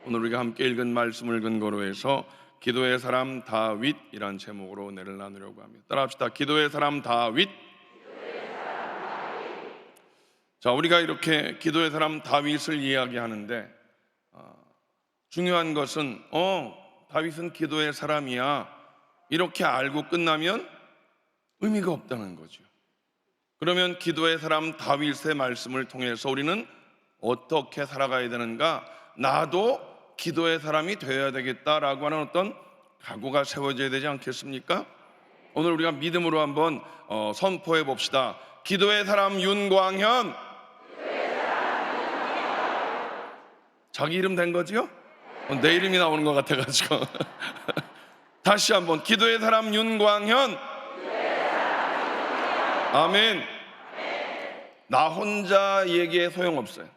오늘 우리가 함께 읽은 말씀을 근거로 해서 기도의 사람 다윗이란 제목으로 은혜를 나누려고 합니다. 따라합시다. 기도의 사람 다윗. 자, 우리가 이렇게 기도의 사람 다윗을 이야기하는데 중요한 것은 다윗은 기도의 사람이야 이렇게 알고 끝나면 의미가 없다는 거죠. 그러면 기도의 사람 다윗의 말씀을 통해서 우리는 어떻게 살아가야 되는가? 나도 기도의 사람이 되어야 되겠다라고 하는 어떤 각오가 세워져야 되지 않겠습니까? 오늘 우리가 믿음으로 한번 선포해 봅시다. 기도의 사람 윤광현. 자기 이름 된 거지요? 내 이름이 나오는 것 같아가지고 다시 한번 기도의 사람 윤광현. 아멘. 나 혼자 얘기해 소용없어요.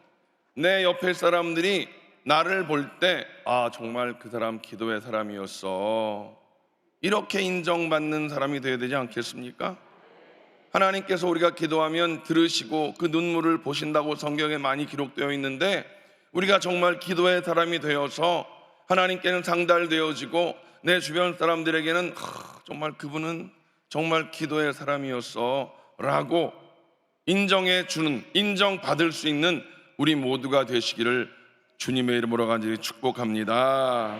내 옆에 사람들이 나를 볼 때 정말 그 사람 기도의 사람이었어 이렇게 인정받는 사람이 되어야 되지 않겠습니까? 하나님께서 우리가 기도하면 들으시고 그 눈물을 보신다고 성경에 많이 기록되어 있는데, 우리가 정말 기도의 사람이 되어서 하나님께는 상달되어지고 내 주변 사람들에게는 정말 그분은 정말 기도의 사람이었어 라고 인정해주는, 인정받을 수 있는 우리 모두가 되시기를 주님의 이름으로 간절히 축복합니다.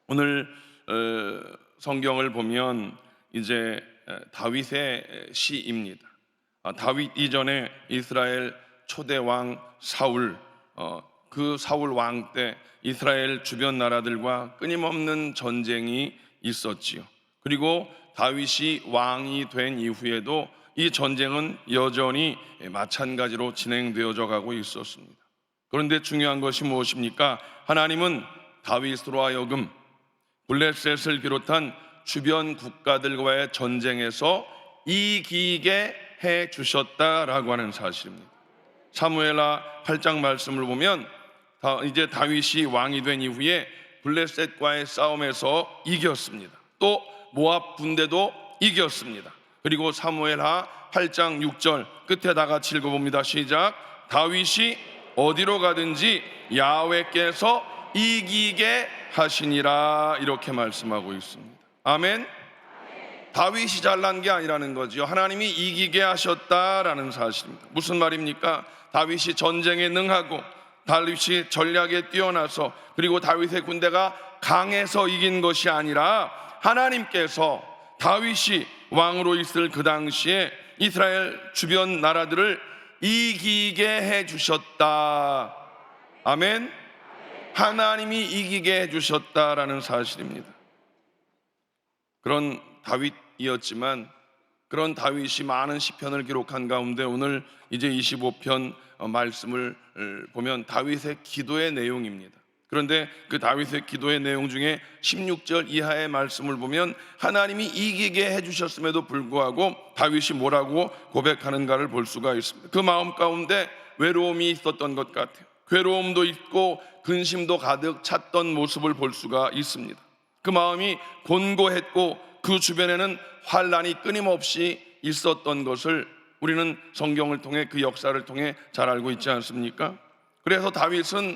오늘 성경을 보면 이제 다윗의 시입니다. 다윗 이전에 이스라엘 초대 왕 사울, 그 사울 왕 때 이스라엘 주변 나라들과 끊임없는 전쟁이 있었지요. 그리고 다윗이 왕이 된 이후에도 이 전쟁은 여전히 마찬가지로 진행되어져 가고 있었습니다. 그런데 중요한 것이 무엇입니까? 하나님은 다윗으로 하여금 블레셋을 비롯한 주변 국가들과의 전쟁에서 이기게 해 주셨다라고 하는 사실입니다. 사무엘하 8장 말씀을 보면 이제 다윗이 왕이 된 이후에 블레셋과의 싸움에서 이겼습니다. 또 모압 군대도 이겼습니다. 그리고 사무엘하 8장 6절 끝에 다 같이 읽어봅니다. 시작. 다윗이 어디로 가든지 야훼께서 이기게 하시니라 이렇게 말씀하고 있습니다. 아멘. 다윗이 잘난 게 아니라는 거죠. 하나님이 이기게 하셨다라는 사실입니다. 무슨 말입니까? 다윗이 전쟁에 능하고 다윗이 전략에 뛰어나서 그리고 다윗의 군대가 강해서 이긴 것이 아니라 하나님께서 다윗이 왕으로 있을 그 당시에 이스라엘 주변 나라들을 이기게 해주셨다. 아멘. 하나님이 이기게 해주셨다라는 사실입니다. 그런 다윗이었지만 그런 다윗이 많은 시편을 기록한 가운데 오늘 이제 25편 말씀을 보면 다윗의 기도의 내용입니다. 그런데 그 다윗의 기도의 내용 중에 16절 이하의 말씀을 보면 하나님이 이기게 해주셨음에도 불구하고 다윗이 뭐라고 고백하는가를 볼 수가 있습니다. 그 마음 가운데 외로움이 있었던 것 같아요. 괴로움도 있고 근심도 가득 찼던 모습을 볼 수가 있습니다. 그 마음이 곤고했고 그 주변에는 환난이 끊임없이 있었던 것을 우리는 성경을 통해 그 역사를 통해 잘 알고 있지 않습니까? 그래서 다윗은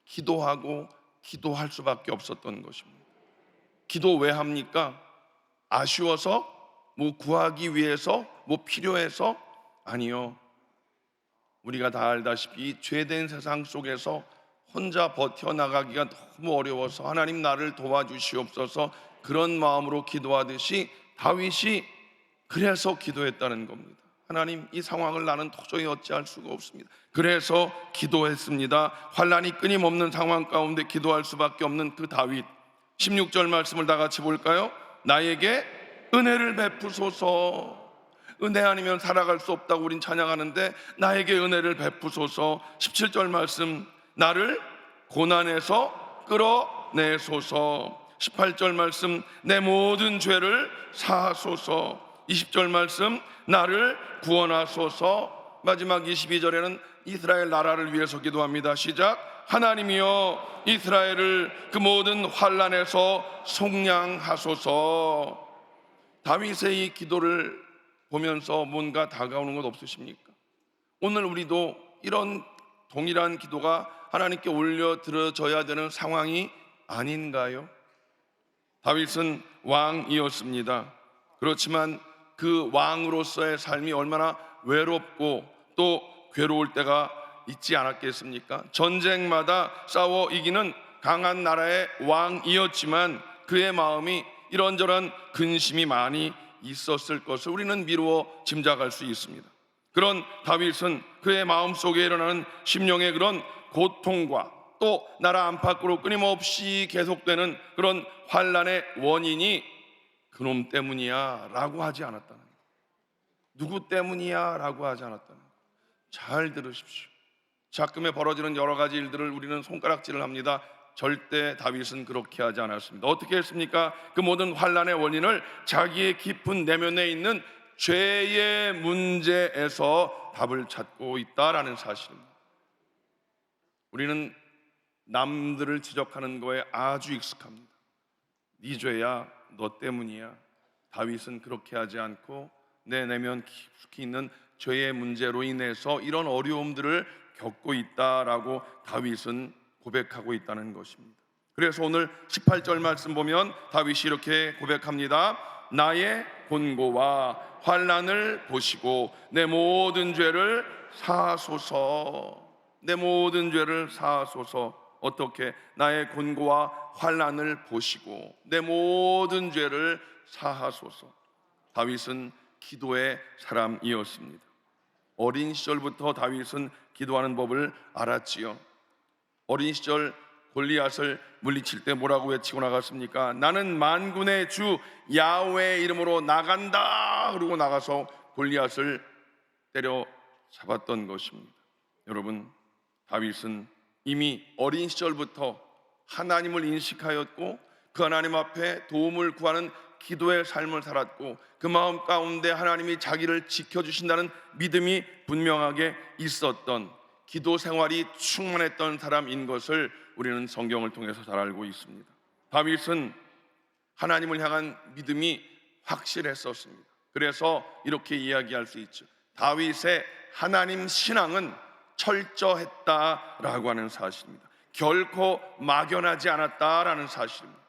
기도하고 기도할 수밖에 없었던 것입니다. 기도 왜 합니까? 아쉬워서? 뭐 구하기 위해서? 뭐 필요해서? 아니요. 우리가 다 알다시피 죄된 세상 속에서 혼자 버텨나가기가 너무 어려워서 하나님 나를 도와주시옵소서 그런 마음으로 기도하듯이 다윗이 그래서 기도했다는 겁니다. 하나님, 이 상황을 나는 도저히 어찌할 수가 없습니다. 그래서 기도했습니다. 환난이 끊임없는 상황 가운데 기도할 수밖에 없는 그 다윗. 16절 말씀을 다 같이 볼까요? 나에게 은혜를 베푸소서. 은혜 아니면 살아갈 수 없다고 우린 찬양하는데 나에게 은혜를 베푸소서. 17절 말씀, 나를 고난에서 끌어내소서. 18절 말씀, 내 모든 죄를 사하소서. 20절 말씀, 나를 구원하소서. 마지막 22절에는 이스라엘 나라를 위해서 기도합니다. 시작. 하나님이여 이스라엘을 그 모든 환난에서 속량하소서. 다윗의 이 기도를 보면서 뭔가 다가오는 것 없으십니까? 오늘 우리도 이런 동일한 기도가 하나님께 올려 드려져야 되는 상황이 아닌가요? 다윗은 왕이었습니다. 그렇지만 그 왕으로서의 삶이 얼마나 외롭고 또 괴로울 때가 있지 않았겠습니까? 전쟁마다 싸워 이기는 강한 나라의 왕이었지만 그의 마음이 이런저런 근심이 많이 있었을 것을 우리는 미루어 짐작할 수 있습니다. 그런 다윗은 그의 마음속에 일어나는 심령의 그런 고통과 또 나라 안팎으로 끊임없이 계속되는 그런 환난의 원인이 그놈 때문이야 라고 하지 않았다는 거예요. 누구 때문이야 라고 하지 않았다는 거예요. 잘 들으십시오. 작금에 벌어지는 여러 가지 일들을 우리는 손가락질을 합니다. 절대 다윗은 그렇게 하지 않았습니다. 어떻게 했습니까? 그 모든 환난의 원인을 자기의 깊은 내면에 있는 죄의 문제에서 답을 찾고 있다라는 사실입니다. 우리는 남들을 지적하는 거에 아주 익숙합니다. 네 죄야, 너 때문이야. 다윗은 그렇게 하지 않고 내 내면 깊숙이 있는 죄의 문제로 인해서 이런 어려움들을 겪고 있다라고 다윗은 고백하고 있다는 것입니다. 그래서 오늘 18절 말씀 보면 다윗이 이렇게 고백합니다. 나의 곤고와 환난을 보시고 내 모든 죄를 사하소서. 내 모든 죄를 사하소서. 어떻게? 나의 곤고와 환난을 보시고 내 모든 죄를 사하소서. 다윗은 기도의 사람이었습니다. 어린 시절부터 다윗은 기도하는 법을 알았지요. 어린 시절 골리앗을 물리칠 때 뭐라고 외치고 나갔습니까? 나는 만군의 주 야훼의 이름으로 나간다. 그러고 나가서 골리앗을 때려 잡았던 것입니다. 여러분, 다윗은 이미 어린 시절부터 하나님을 인식하였고 그 하나님 앞에 도움을 구하는 기도의 삶을 살았고 그 마음 가운데 하나님이 자기를 지켜주신다는 믿음이 분명하게 있었던 기도 생활이 충만했던 사람인 것을 우리는 성경을 통해서 잘 알고 있습니다. 다윗은 하나님을 향한 믿음이 확실했었습니다. 그래서 이렇게 이야기할 수 있죠. 다윗의 하나님 신앙은 철저했다라고 하는 사실입니다. 결코 막연하지 않았다라는 사실입니다.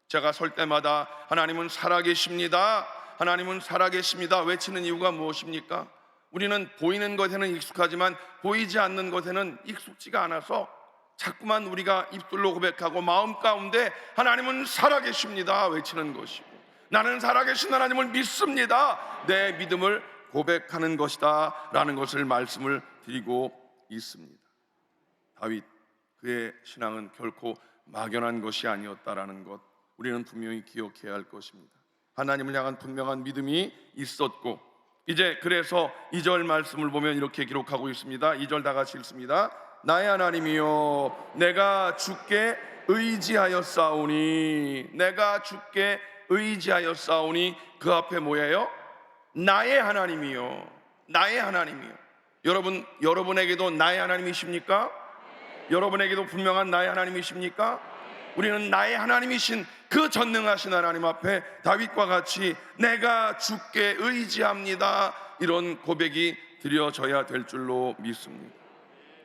제가 설 때마다 하나님은 살아계십니다, 하나님은 살아계십니다 외치는 이유가 무엇입니까? 우리는 보이는 것에는 익숙하지만 보이지 않는 것에는 익숙지가 않아서 자꾸만 우리가 입술로 고백하고 마음 가운데 하나님은 살아계십니다 외치는 것이고 나는 살아계신 하나님을 믿습니다, 내 믿음을 고백하는 것이다 라는 것을 말씀을 드리고 있습니다. 다윗, 그의 신앙은 결코 막연한 것이 아니었다라는 것 우리는 분명히 기억해야 할 것입니다. 하나님을 향한 분명한 믿음이 있었고 이제 그래서 2절 말씀을 보면 이렇게 기록하고 있습니다. 2절 다 같이 읽습니다. 나의 하나님이여 내가 주께 의지하였사오니, 내가 주께 의지하였사오니 그 앞에 뭐예요? 나의 하나님이요, 나의 하나님이요. 여러분에게도 나의 하나님이십니까? 여러분에게도 분명한 나의 하나님이십니까? 우리는 나의 하나님이신 그 전능하신 하나님 앞에 다윗과 같이 내가 주께 의지합니다 이런 고백이 드려져야 될 줄로 믿습니다.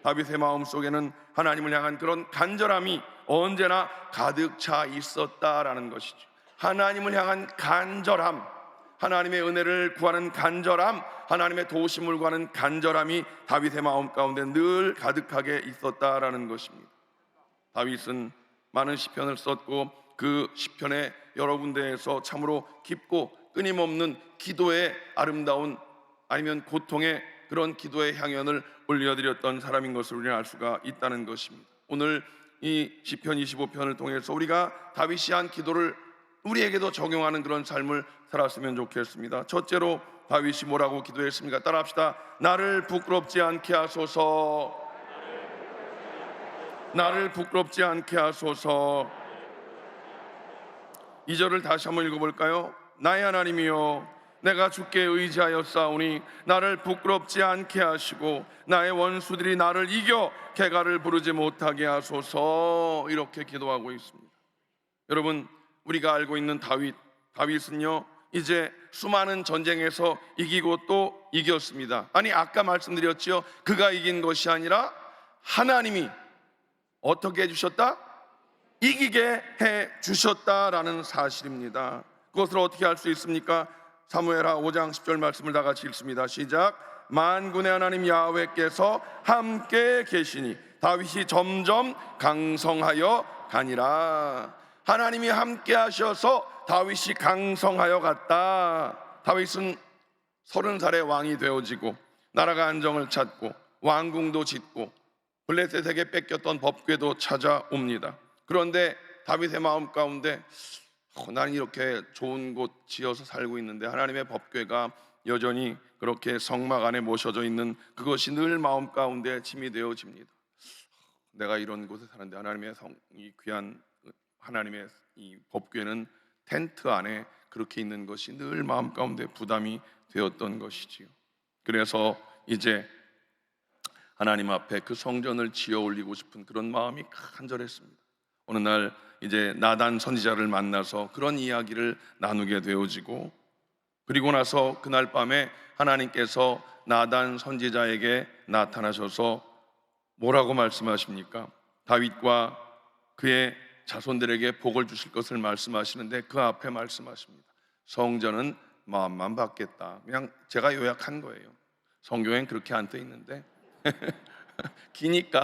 다윗의 마음속에는 하나님을 향한 그런 간절함이 언제나 가득 차 있었다라는 것이죠. 하나님을 향한 간절함, 하나님의 은혜를 구하는 간절함, 하나님의 도우심을 구하는 간절함이 다윗의 마음 가운데 늘 가득하게 있었다라는 것입니다. 다윗은 많은 시편을 썼고 그 시편의 여러 군데에서 참으로 깊고 끊임없는 기도의 아름다운 아니면 고통의 그런 기도의 향연을 올려드렸던 사람인 것을 우리는 알 수가 있다는 것입니다. 오늘 이 시편 25편을 통해서 우리가 다윗이 한 기도를 우리에게도 적용하는 그런 삶을 살았으면 좋겠습니다. 첫째로 다윗이 뭐라고 기도했습니까? 따라합시다. 나를 부끄럽지 않게 하소서, 나를 부끄럽지 않게 하소서. 2절을 다시 한번 읽어볼까요? 나의 하나님이여 내가 주께 의지하였사오니 나를 부끄럽지 않게 하시고 나의 원수들이 나를 이겨 개가를 부르지 못하게 하소서. 이렇게 기도하고 있습니다. 여러분, 우리가 알고 있는 다윗은요 이제 수많은 전쟁에서 이기고 또 이겼습니다. 아니, 아까 말씀드렸지요. 그가 이긴 것이 아니라 하나님이 어떻게 해주셨다? 이기게 해주셨다라는 사실입니다. 그것을 어떻게 알 수 있습니까? 사무엘하 5장 10절 말씀을 다 같이 읽습니다. 시작. 만군의 하나님 야훼께서 함께 계시니 다윗이 점점 강성하여 가니라. 하나님이 함께 하셔서 다윗이 강성하여 갔다. 다윗은 30살에 왕이 되어지고 나라가 안정을 찾고 왕궁도 짓고 블레셋에게 뺏겼던 법궤도 찾아옵니다. 그런데 다윗의 마음 가운데 나는 이렇게 좋은 곳 지어서 살고 있는데 하나님의 법궤가 여전히 그렇게 성막 안에 모셔져 있는 그것이 늘 마음 가운데 짐이 되어집니다. 내가 이런 곳에 사는데 하나님의 이 귀한 하나님의 이 법궤는 텐트 안에 그렇게 있는 것이 늘 마음 가운데 부담이 되었던 것이지요. 그래서 이제 하나님 앞에 그 성전을 지어 올리고 싶은 그런 마음이 간절했습니다. 어느 날 이제 나단 선지자를 만나서 그런 이야기를 나누게 되어지고, 그리고 나서 그날 밤에 하나님께서 나단 선지자에게 나타나셔서 뭐라고 말씀하십니까? 다윗과 그의 자손들에게 복을 주실 것을 말씀하시는데 그 앞에 말씀하십니다. 성전은 마음만 받겠다. 그냥 제가 요약한 거예요. 성경엔 그렇게 안 써 있는데 기니까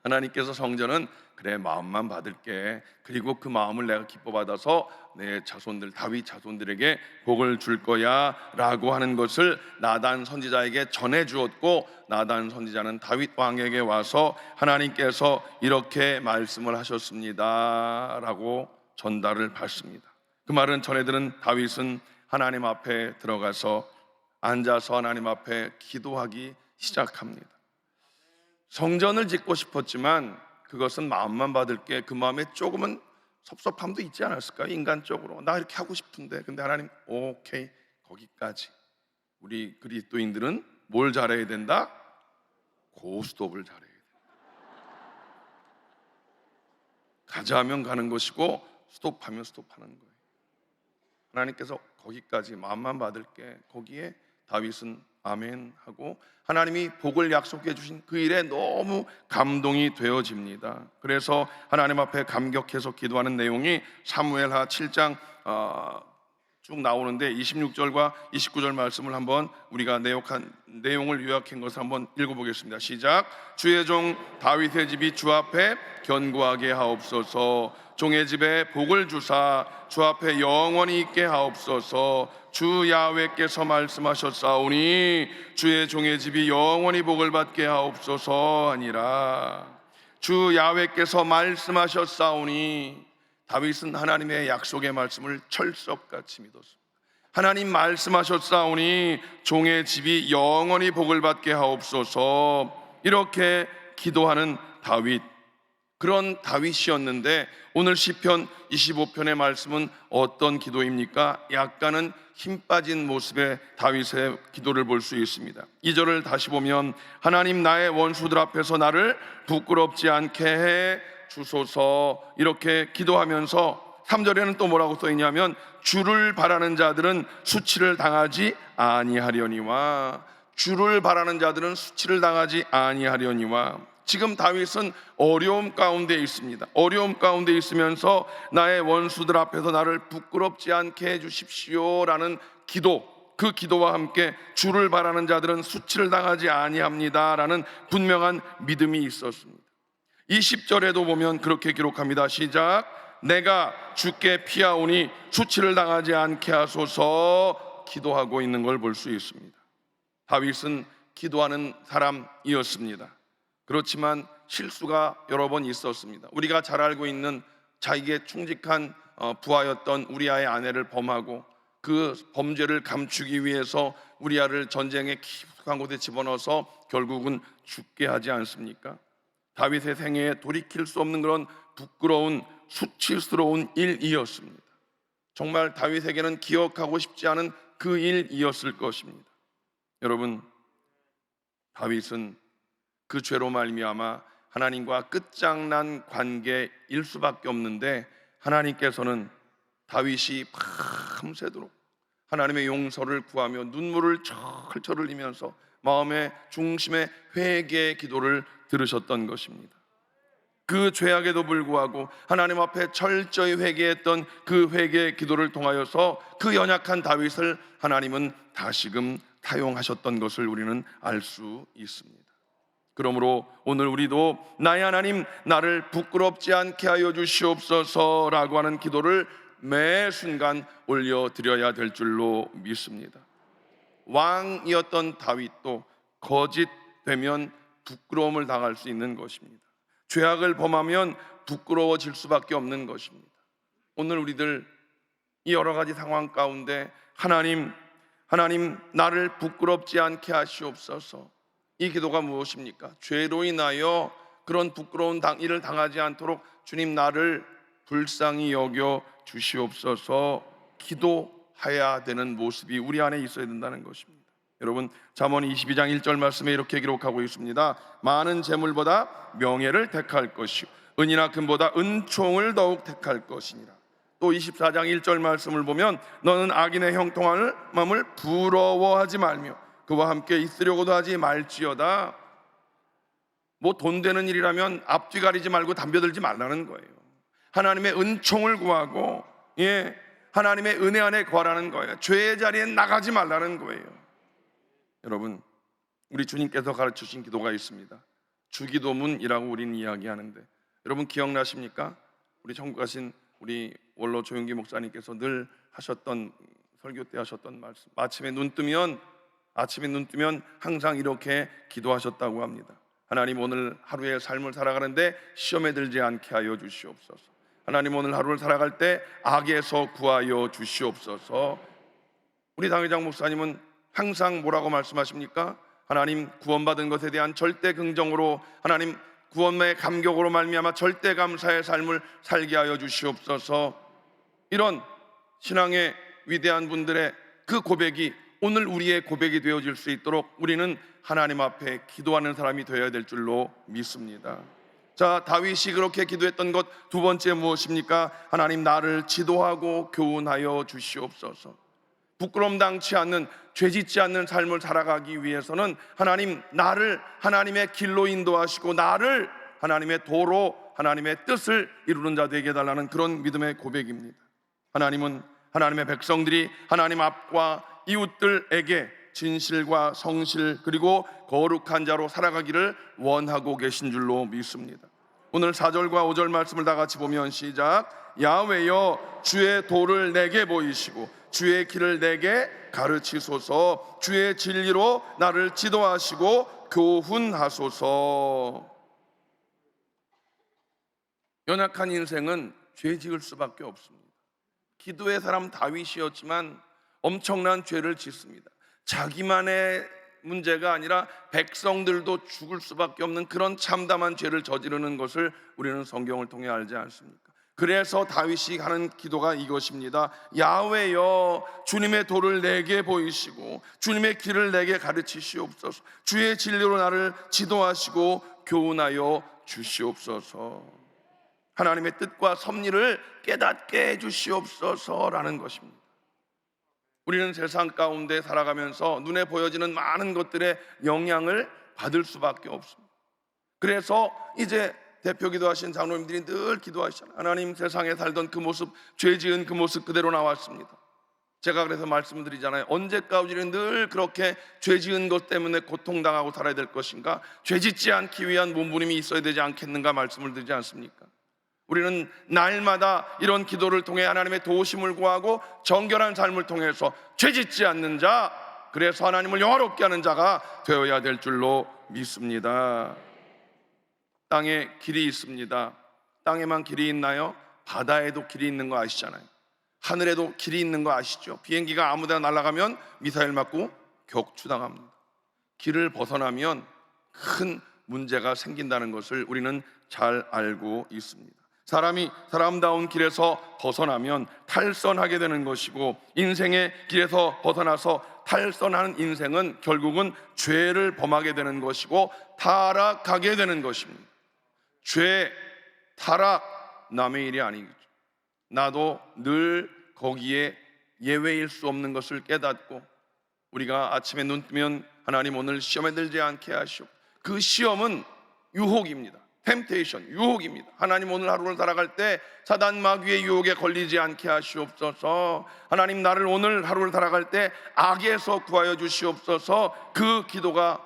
하나님께서 성전은 그래 마음만 받을게, 그리고 그 마음을 내가 기뻐 받아서 내 자손들 다윗 자손들에게 복을 줄 거야 라고 하는 것을 나단 선지자에게 전해 주었고, 나단 선지자는 다윗 왕에게 와서 하나님께서 이렇게 말씀을 하셨습니다 라고 전달을 받습니다. 그 말은 전해 들은 다윗은 하나님 앞에 들어가서 앉아서 하나님 앞에 기도하기 시작합니다. 성전을 짓고 싶었지만 그것은 마음만 받을 게, 그 마음에 조금은 섭섭함도 있지 않았을까요? 인간적으로 나 이렇게 하고 싶은데, 근데 하나님 오케이, 거기까지. 우리 그리스도인들은 뭘 잘해야 된다? 고스톱을 잘해야 된다. 가자 하면 가는 것이고 스톱하면 스톱하는 거예요. 하나님께서 거기까지 마음만 받을게, 거기에 다윗은 아멘 하고 하나님이 복을 약속해 주신 그 일에 너무 감동이 되어집니다. 그래서 하나님 앞에 감격해서 기도하는 내용이 사무엘하 7장 쭉 나오는데 26절과 29절 말씀을 한번 우리가 내용을 요약한 것을 한번 읽어보겠습니다. 시작. 주의 종 다윗의 집이 주 앞에 견고하게 하옵소서. 종의 집에 복을 주사 주 앞에 영원히 있게 하옵소서. 주 야훼께서 말씀하셨사오니 주의 종의 집이 영원히 복을 받게 하옵소서 하니라. 주 야훼께서 말씀하셨사오니, 다윗은 하나님의 약속의 말씀을 철석같이 믿었습니다. 하나님 말씀하셨사오니 종의 집이 영원히 복을 받게 하옵소서, 이렇게 기도하는 다윗, 그런 다윗이었는데 오늘 시편 25편의 말씀은 어떤 기도입니까? 약간은 힘 빠진 모습의 다윗의 기도를 볼 수 있습니다. 2절을 다시 보면 하나님 나의 원수들 앞에서 나를 부끄럽지 않게 해 주소서, 이렇게 기도하면서 3절에는 또 뭐라고 써 있냐면 주를 바라는 자들은 수치를 당하지 아니하려니와, 주를 바라는 자들은 수치를 당하지 아니하려니와. 지금 다윗은 어려움 가운데 있습니다. 어려움 가운데 있으면서 나의 원수들 앞에서 나를 부끄럽지 않게 해주십시오 라는 기도, 그 기도와 함께 주를 바라는 자들은 수치를 당하지 아니합니다 라는 분명한 믿음이 있었습니다. 20절에도 보면 그렇게 기록합니다. 시작. 내가 주께 피하오니 수치를 당하지 않게 하소서, 기도하고 있는 걸 볼 수 있습니다. 다윗은 기도하는 사람이었습니다. 그렇지만 실수가 여러 번 있었습니다. 우리가 잘 알고 있는 자기에게 충직한 부하였던 우리아의 아내를 범하고 그 범죄를 감추기 위해서 우리아를 전쟁의 깊숙한 곳에 집어넣어서 결국은 죽게 하지 않습니까? 다윗의 생애에 돌이킬 수 없는 그런 부끄러운 수치스러운 일이었습니다. 정말 다윗에게는 기억하고 싶지 않은 그 일이었을 것입니다. 여러분, 다윗은 그 죄로 말미암아 하나님과 끝장난 관계일 수밖에 없는데, 하나님께서는 다윗이 밤새도록 하나님의 용서를 구하며 눈물을 철철 흘리면서 마음의 중심에 회개의 기도를 들으셨던 것입니다. 그 죄악에도 불구하고 하나님 앞에 철저히 회개했던 그 회개의 기도를 통하여서 그 연약한 다윗을 하나님은 다시금 타용하셨던 것을 우리는 알 수 있습니다. 그러므로 오늘 우리도 나의 하나님, 나를 부끄럽지 않게 하여 주시옵소서라고 하는 기도를 매 순간 올려드려야 될 줄로 믿습니다. 왕이었던 다윗도 거짓되면 부끄러움을 당할 수 있는 것입니다. 죄악을 범하면 부끄러워질 수밖에 없는 것입니다. 오늘 우리들 이 여러 가지 상황 가운데 하나님 나를 부끄럽지 않게 하시옵소서. 이 기도가 무엇입니까? 죄로 인하여 그런 부끄러운 일을 당하지 않도록 주님 나를 불쌍히 여겨 주시옵소서 기도해야 되는 모습이 우리 안에 있어야 된다는 것입니다. 여러분, 잠언 22장 1절 말씀에 이렇게 기록하고 있습니다. 많은 재물보다 명예를 택할 것이요 은이나 금보다 은총을 더욱 택할 것이니라. 또 24장 1절 말씀을 보면 너는 악인의 형통함을 부러워하지 말며 그와 함께 있으려고도 하지 말지어다. 뭐 돈 되는 일이라면 앞뒤 가리지 말고 덤벼들지 말라는 거예요. 하나님의 은총을 구하고 하나님의 은혜 안에 거하라는 거예요. 죄의 자리에 나가지 말라는 거예요. 여러분, 우리 주님께서 가르치신 기도가 있습니다. 주기도문이라고 우리는 이야기하는데 여러분 기억나십니까? 우리 천국 가신 우리 원로 조용기 목사님께서 늘 하셨던 설교 때 하셨던 말씀, 아침에 눈 뜨면 항상 이렇게 기도하셨다고 합니다. 하나님, 오늘 하루의 삶을 살아가는데 시험에 들지 않게 하여 주시옵소서. 하나님, 오늘 하루를 살아갈 때 악에서 구하여 주시옵소서. 우리 당회장 목사님은 항상 뭐라고 말씀하십니까? 하나님, 구원받은 것에 대한 절대 긍정으로, 하나님 구원의 감격으로 말미암아 절대 감사의 삶을 살게 하여 주시옵소서. 이런 신앙의 위대한 분들의 그 고백이 오늘 우리의 고백이 되어질 수 있도록 우리는 하나님 앞에 기도하는 사람이 되어야 될 줄로 믿습니다. 자, 다윗이 그렇게 기도했던 것 두 번째 무엇입니까? 하나님, 나를 지도하고 교훈하여 주시옵소서. 부끄럼 당치 않는, 죄짓지 않는 삶을 살아가기 위해서는 하나님, 나를 하나님의 길로 인도하시고 나를 하나님의 도로, 하나님의 뜻을 이루는 자 되게 해달라는 그런 믿음의 고백입니다. 하나님은 하나님의 백성들이 하나님 앞과 이웃들에게 진실과 성실 그리고 거룩한 자로 살아가기를 원하고 계신 줄로 믿습니다. 오늘 4절과 5절 말씀을 다 같이 보면 시작. 야훼여, 주의 도를 내게 보이시고 주의 길을 내게 가르치소서. 주의 진리로 나를 지도하시고 교훈하소서. 연약한 인생은 죄 지을 수밖에 없습니다. 기도의 사람 다윗이었지만 엄청난 죄를 짓습니다. 자기만의 문제가 아니라 백성들도 죽을 수밖에 없는 그런 참담한 죄를 저지르는 것을 우리는 성경을 통해 알지 않습니까? 그래서 다윗이 하는 기도가 이것입니다. 야훼여, 주님의 도를 내게 보이시고 주님의 길을 내게 가르치시옵소서. 주의 진리로 나를 지도하시고 교훈하여 주시옵소서. 하나님의 뜻과 섭리를 깨닫게 해주시옵소서라는 것입니다. 우리는 세상 가운데 살아가면서 눈에 보여지는 많은 것들의 영향을 받을 수밖에 없습니다. 그래서 이제 대표기도 하신 장로님들이 늘 기도하시잖아요. 하나님, 세상에 살던 그 모습, 죄 지은 그 모습 그대로 나왔습니다. 제가 그래서 말씀을 드리잖아요. 언제까지 늘 그렇게 죄 지은 것 때문에 고통당하고 살아야 될 것인가? 죄 짓지 않기 위한 몸부림이 있어야 되지 않겠는가 말씀을 드리지 않습니까? 우리는 날마다 이런 기도를 통해 하나님의 도우심을 구하고 정결한 삶을 통해서 죄짓지 않는 자, 그래서 하나님을 영화롭게 하는 자가 되어야 될 줄로 믿습니다. 땅에 길이 있습니다. 땅에만 길이 있나요? 바다에도 길이 있는 거 아시잖아요. 하늘에도 길이 있는 거 아시죠? 비행기가 아무데나 날아가면 미사일 맞고 격추당합니다. 길을 벗어나면 큰 문제가 생긴다는 것을 우리는 잘 알고 있습니다. 사람이 사람다운 길에서 벗어나면 탈선하게 되는 것이고, 인생의 길에서 벗어나서 탈선하는 인생은 결국은 죄를 범하게 되는 것이고 타락하게 되는 것입니다. 죄, 타락, 남의 일이 아니겠죠. 나도 늘 거기에 예외일 수 없는 것을 깨닫고 우리가 아침에 눈 뜨면 하나님 오늘 시험에 들지 않게 하시오. 그 시험은 유혹입니다. 템테이션, 유혹입니다. 하나님 오늘 하루를 살아갈 때 사단 마귀의 유혹에 걸리지 않게 하시옵소서. 하나님 나를 오늘 하루를 살아갈 때 악에서 구하여 주시옵소서. 그 기도가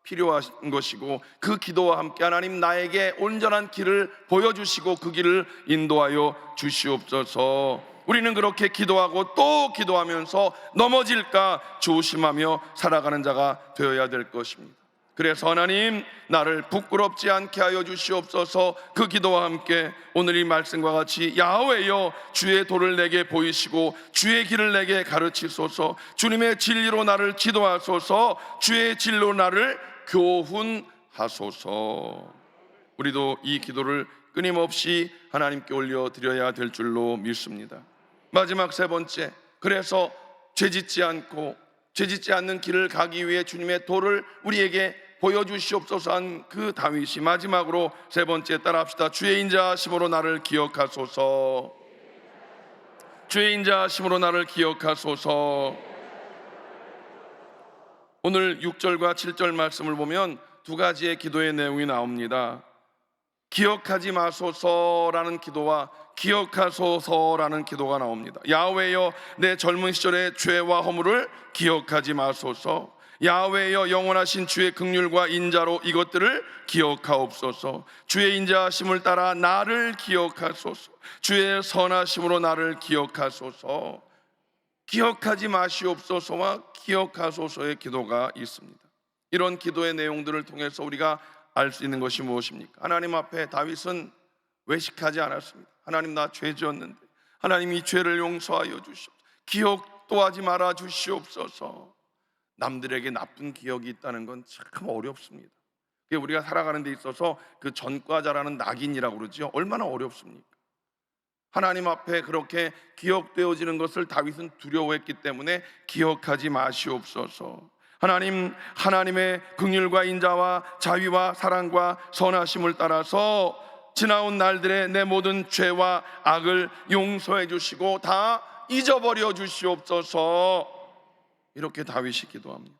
필요한 것이고 그 기도와 함께 하나님 나에게 온전한 길을 보여주시고 그 길을 인도하여 주시옵소서. 우리는 그렇게 기도하고 또 기도하면서 넘어질까 조심하며 살아가는 자가 되어야 될 것입니다. 그래서 하나님 나를 부끄럽지 않게 하여 주시옵소서. 그 기도와 함께 오늘 이 말씀과 같이 야훼여 주의 도를 내게 보이시고 주의 길을 내게 가르치소서. 주님의 진리로 나를 지도하소서. 주의 진리로 나를 교훈하소서. 우리도 이 기도를 끊임없이 하나님께 올려드려야 될 줄로 믿습니다. 마지막 세 번째, 그래서 죄짓지 않는 길을 가기 위해 주님의 도를 우리에게 보여주시옵소서 한 그 다윗이 마지막으로 세 번째 따라합시다. 주의 인자하심으로 나를 기억하소서. 주의 인자하심으로 나를 기억하소서. 오늘 6절과 7절 말씀을 보면 두 가지의 기도의 내용이 나옵니다. 기억하지 마소서라는 기도와 기억하소서라는 기도가 나옵니다. 야훼여 내 젊은 시절의 죄와 허물을 기억하지 마소서. 야훼여 영원하신 주의 긍휼과 인자로 이것들을 기억하옵소서. 주의 인자하심을 따라 나를 기억하소서. 주의 선하심으로 나를 기억하소서. 기억하지 마시옵소서와 기억하소서의 기도가 있습니다. 이런 기도의 내용들을 통해서 우리가 알 수 있는 것이 무엇입니까? 하나님 앞에 다윗은 외식하지 않았습니다. 하나님 나 죄 지었는데 하나님 이 죄를 용서하여 주시옵소서. 기억도 하지 말아 주시옵소서. 남들에게 나쁜 기억이 있다는 건 참 어렵습니다. 우리가 살아가는 데 있어서 그 전과자라는 낙인이라고 그러죠. 얼마나 어렵습니까? 하나님 앞에 그렇게 기억되어지는 것을 다윗은 두려워했기 때문에 기억하지 마시옵소서. 하나님의 긍휼과 인자와 자비와 사랑과 선하심을 따라서 지나온 날들의 내 모든 죄와 악을 용서해 주시고 다 잊어버려 주시옵소서. 이렇게 다윗이 기도합니다.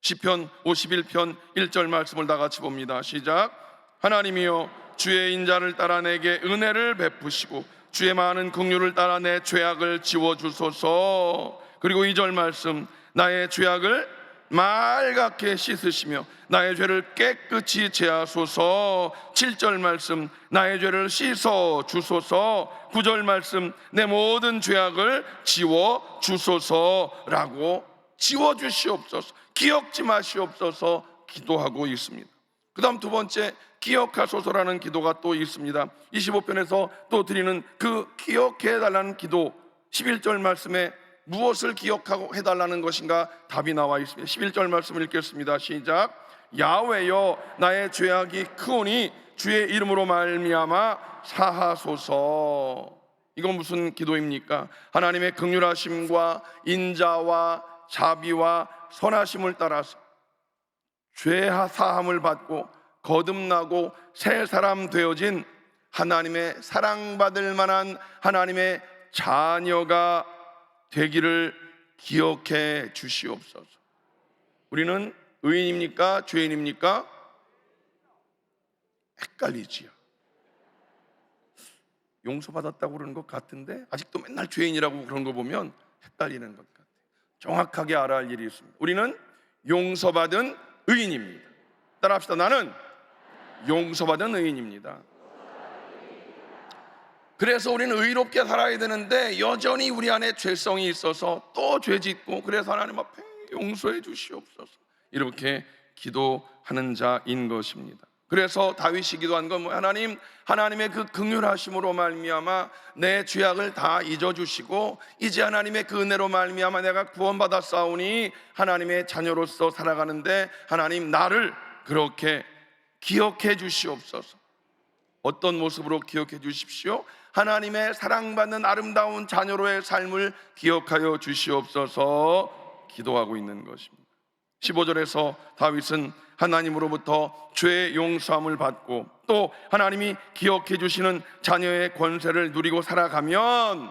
시편 51편 1절 말씀을 다 같이 봅니다. 시작. 하나님이여 주의 인자를 따라 내게 은혜를 베푸시고 주의 많은 긍휼을 따라 내 죄악을 지워주소서. 그리고 2절 말씀, 나의 죄악을 맑게 씻으시며 나의 죄를 깨끗이 제하소서. 7절 말씀, 나의 죄를 씻어 주소서. 9절 말씀, 내 모든 죄악을 지워 주소서라고 지워 주시옵소서, 기억지 마시옵소서 기도하고 있습니다. 그 다음 두 번째, 기억하소서라는 기도가 또 있습니다. 25편에서 또 드리는 그 기억해 달라는 기도, 11절 말씀에 무엇을 기억하고 해달라는 것인가 답이 나와 있습니다. 11절 말씀을 읽겠습니다. 시작. 야훼여 나의 죄악이 크오니 주의 이름으로 말미암아 사하소서. 이건 무슨 기도입니까? 하나님의 긍휼하심과 인자와 자비와 선하심을 따라서 죄 사함을 받고 거듭나고 새 사람 되어진 하나님의 사랑받을 만한 하나님의 자녀가 되기를 기억해 주시옵소서. 우리는 의인입니까? 죄인입니까? 헷갈리지요. 용서받았다고 그러는 것 같은데 아직도 맨날 죄인이라고 그런 거 보면 헷갈리는 것 같아요. 정확하게 알아야 할 일이 있습니다. 우리는 용서받은 의인입니다. 따라합시다. 나는 용서받은 의인입니다. 그래서 우리는 의롭게 살아야 되는데 여전히 우리 안에 죄성이 있어서 또 죄짓고, 그래서 하나님 앞에 용서해 주시옵소서 이렇게 기도하는 자인 것입니다. 그래서 다윗이 기도한 건 하나님의 그 긍휼하심으로 말미암아 내 죄악을 다 잊어주시고 이제 하나님의 그 은혜로 말미암아 내가 구원받았사오니 하나님의 자녀로서 살아가는데 하나님 나를 그렇게 기억해 주시옵소서. 어떤 모습으로 기억해 주십시오? 하나님의 사랑받는 아름다운 자녀로의 삶을 기억하여 주시옵소서 기도하고 있는 것입니다. 15절에서 다윗은 하나님으로부터 죄의 용서함을 받고 또 하나님이 기억해 주시는 자녀의 권세를 누리고 살아가면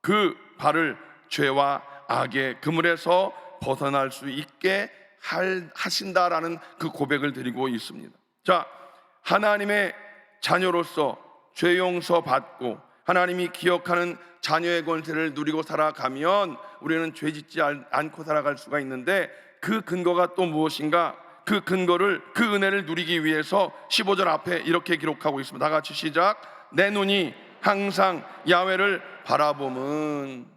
그 발을 죄와 악의 그물에서 벗어날 수 있게 하신다라는 그 고백을 드리고 있습니다. 자, 하나님의 자녀로서 죄 용서 받고 하나님이 기억하는 자녀의 권세를 누리고 살아가면 우리는 죄 짓지 않고 살아갈 수가 있는데, 그 근거가 또 무엇인가? 그 근거를, 그 은혜를 누리기 위해서 15절 앞에 이렇게 기록하고 있습니다. 다 같이 시작. 내 눈이 항상 야훼를 바라봄은.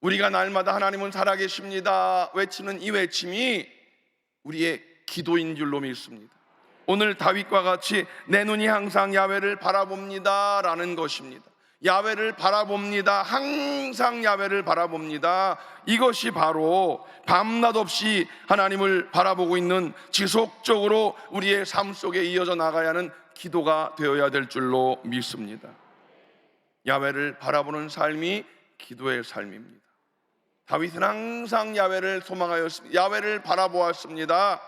우리가 날마다 하나님은 살아계십니다 외치는 이 외침이 우리의 기도인 줄로 믿습니다. 오늘 다윗과 같이 내 눈이 항상 야훼를 바라봅니다 라는 것입니다. 야훼를 바라봅니다. 항상 야훼를 바라봅니다. 이것이 바로 밤낮 없이 하나님을 바라보고 있는, 지속적으로 우리의 삶 속에 이어져 나가야 하는 기도가 되어야 될 줄로 믿습니다. 야훼를 바라보는 삶이 기도의 삶입니다. 다윗은 항상 야훼를 소망하였습니다. 야훼를 바라보았습니다.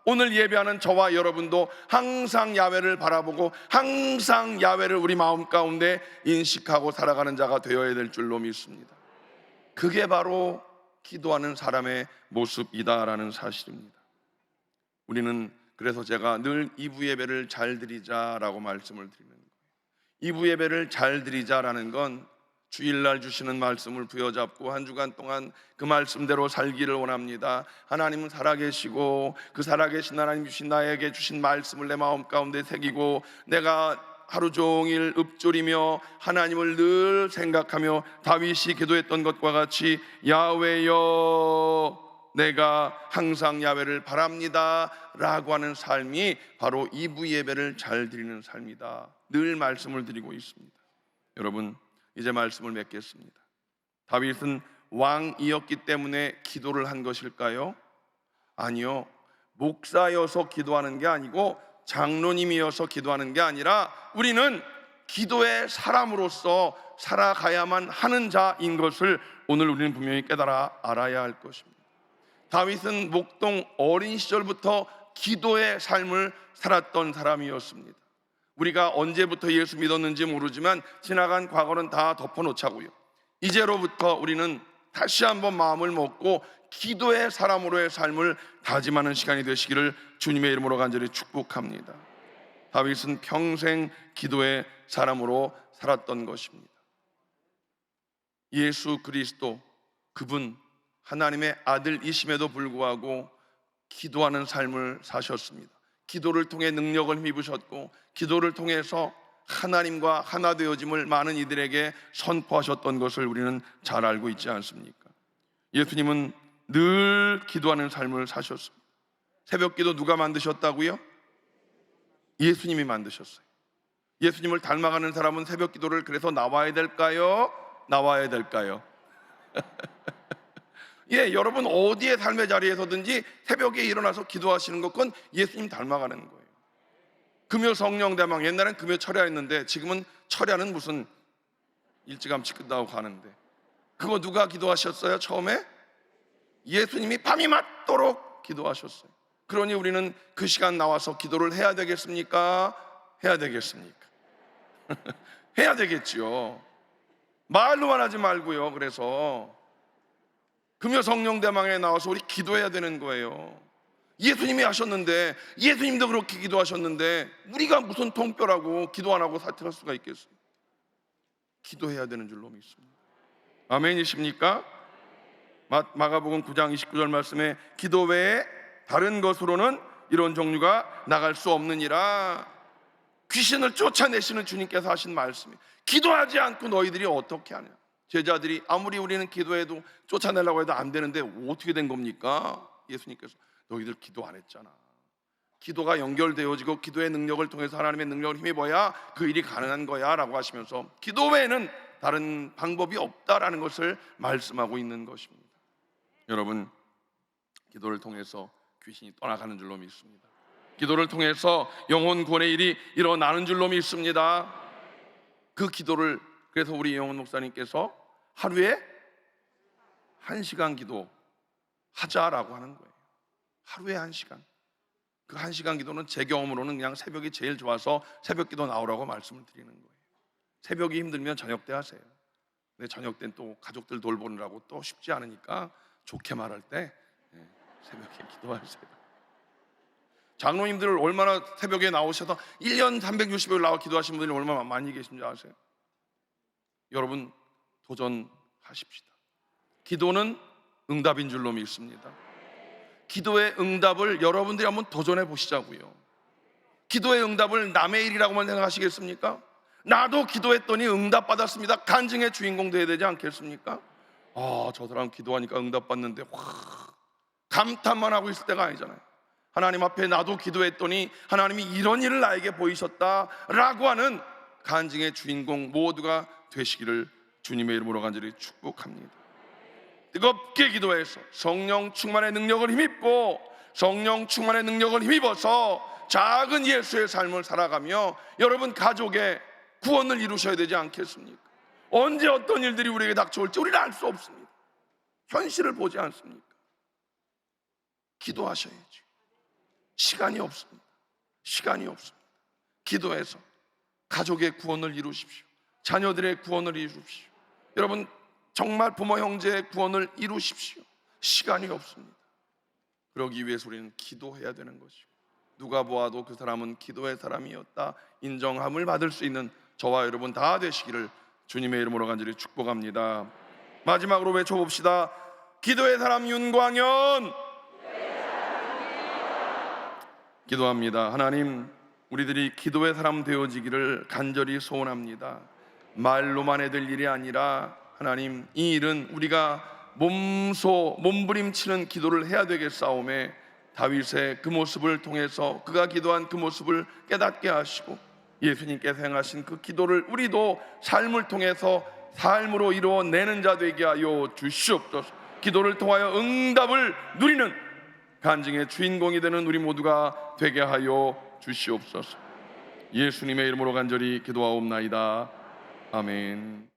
오늘 예배하는 저와 여러분도 항상 야훼를 바라보고 항상 야훼를 우리 마음 가운데 인식하고 살아가는 자가 되어야 될 줄로 믿습니다. 그게 바로 기도하는 사람의 모습이다라는 사실입니다. 우리는 그래서 제가 늘 2부 예배를 잘 드리자라고 말씀을 드리는 거예요. 2부 예배를 잘 드리자라는 건 주일날 주시는 말씀을 부여잡고 한 주간 동안 그 말씀대로 살기를 원합니다. 하나님은 살아계시고 그 살아계신 하나님 주신 나에게 주신 말씀을 내 마음 가운데 새기고 내가 하루 종일 읊조리며 하나님을 늘 생각하며 다윗이 기도했던 것과 같이 야훼여 내가 항상 야훼를 바랍니다 라고 하는 삶이 바로 2부 예배를 잘 드리는 삶이다, 늘 말씀을 드리고 있습니다. 여러분, 이제 말씀을 맺겠습니다. 다윗은 왕이었기 때문에 기도를 한 것일까요? 아니요. 목사여서 기도하는 게 아니고 장로님이어서 기도하는 게 아니라 우리는 기도의 사람으로서 살아가야만 하는 자인 것을 오늘 우리는 분명히 깨달아 알아야 할 것입니다. 다윗은 목동 어린 시절부터 기도의 삶을 살았던 사람이었습니다. 우리가 언제부터 예수 믿었는지 모르지만 지나간 과거는 다 덮어놓자고요. 이제로부터 우리는 다시 한번 마음을 먹고 기도의 사람으로의 삶을 다짐하는 시간이 되시기를 주님의 이름으로 간절히 축복합니다. 다윗은 평생 기도의 사람으로 살았던 것입니다. 예수 그리스도, 그분 하나님의 아들이심에도 불구하고 기도하는 삶을 사셨습니다. 기도를 통해 능력을 힘입으셨고 기도를 통해서 하나님과 하나 되어짐을 많은 이들에게 선포하셨던 것을 우리는 잘 알고 있지 않습니까? 예수님은 늘 기도하는 삶을 사셨습니다. 새벽기도 누가 만드셨다고요? 예수님이 만드셨어요. 예수님을 닮아가는 사람은 새벽기도를 그래서 나와야 될까요? 나와야 될까요? 예, 여러분 어디에 삶의 자리에서든지 새벽에 일어나서 기도하시는 것, 그건 예수님 닮아가는 거예요. 금요 성령대망, 옛날엔 금요 철야했는데 지금은 철야는 무슨 일찌감치 끝나고 가는데, 그거 누가 기도하셨어요? 처음에 예수님이 밤이 맞도록 기도하셨어요. 그러니 우리는 그 시간 나와서 기도를 해야 되겠습니까? 해야 되겠습니까? 해야 되겠지요. 말로만 하지 말고요. 그래서 금요 성령대망에 나와서 우리 기도해야 되는 거예요. 예수님이 하셨는데, 예수님도 그렇게 기도하셨는데 우리가 무슨 통뼈라고 기도 안 하고 사퇴할 수가 있겠어요? 기도해야 되는 줄로 믿습니다. 아멘이십니까? 마가복음 9장 29절 말씀에 기도 외에 다른 것으로는 이런 종류가 나갈 수 없느니라. 귀신을 쫓아내시는 주님께서 하신 말씀이, 기도하지 않고 너희들이 어떻게 하냐. 제자들이 아무리 우리는 기도해도 쫓아내려고 해도 안 되는데 어떻게 된 겁니까? 예수님께서 너희들 기도 안 했잖아. 기도가 연결되어지고 기도의 능력을 통해서 하나님의 능력을 힘입어야 그 일이 가능한 거야 라고 하시면서 기도 외에는 다른 방법이 없다라는 것을 말씀하고 있는 것입니다. 여러분, 기도를 통해서 귀신이 떠나가는 줄로 믿습니다. 기도를 통해서 영혼 구원의 일이 일어나는 줄로 믿습니다. 그 기도를 그래서 우리 영혼 목사님께서 하루에 1시간 기도 하자라고 하는 거예요. 하루에 1시간. 그 1시간 기도는 제 경험으로는 그냥 새벽이 제일 좋아서 새벽 기도 나오라고 말씀을 드리는 거예요. 새벽이 힘들면 저녁 때 하세요. 내 저녁 때는 또 가족들 돌보느라고 또 쉽지 않으니까 좋게 말할 때 새벽에 기도하세요. 장로님들 얼마나 새벽에 나오셔서 1년 360일 나와 기도하신 분들이 얼마나 많이 계신지 아세요? 여러분 도전하십시다. 기도는 응답인 줄로 믿습니다. 기도의 응답을 여러분들이 한번 도전해 보시자고요. 기도의 응답을 남의 일이라고만 생각하시겠습니까? 나도 기도했더니 응답받았습니다. 간증의 주인공 되어야 되지 않겠습니까? 저 사람 기도하니까 응답받는데 감탄만 하고 있을 때가 아니잖아요. 하나님 앞에 나도 기도했더니 하나님이 이런 일을 나에게 보이셨다라고 하는 간증의 주인공 모두가 되시기를 주님의 이름으로 간절히 축복합니다. 뜨겁게 기도해서 성령 충만의 능력을 힘입고 성령 충만의 능력을 힘입어서 작은 예수의 삶을 살아가며 여러분 가족의 구원을 이루셔야 되지 않겠습니까? 언제 어떤 일들이 우리에게 닥쳐올지 우리는 알 수 없습니다. 현실을 보지 않습니까? 기도하셔야지. 시간이 없습니다. 시간이 없습니다. 기도해서 가족의 구원을 이루십시오. 자녀들의 구원을 이루십시오. 여러분 정말 부모 형제의 구원을 이루십시오. 시간이 없습니다. 그러기 위해서 우리는 기도해야 되는 것이고 누가 보아도 그 사람은 기도의 사람이었다 인정함을 받을 수 있는 저와 여러분 다 되시기를 주님의 이름으로 간절히 축복합니다. 마지막으로 외쳐봅시다. 기도의 사람 윤광현. 기도합니다. 하나님, 우리들이 기도의 사람 되어지기를 간절히 소원합니다. 말로만 해될 일이 아니라 하나님, 이 일은 우리가 몸부림치는 기도를 해야 되겠사오매 다윗의 그 모습을 통해서 그가 기도한 그 모습을 깨닫게 하시고 예수님께서 행하신 그 기도를 우리도 삶을 통해서 삶으로 이루어내는 자 되게 하여 주시옵소서. 기도를 통하여 응답을 누리는 간증의 주인공이 되는 우리 모두가 되게 하여 주시옵소서. 예수님의 이름으로 간절히 기도하옵나이다. 아멘.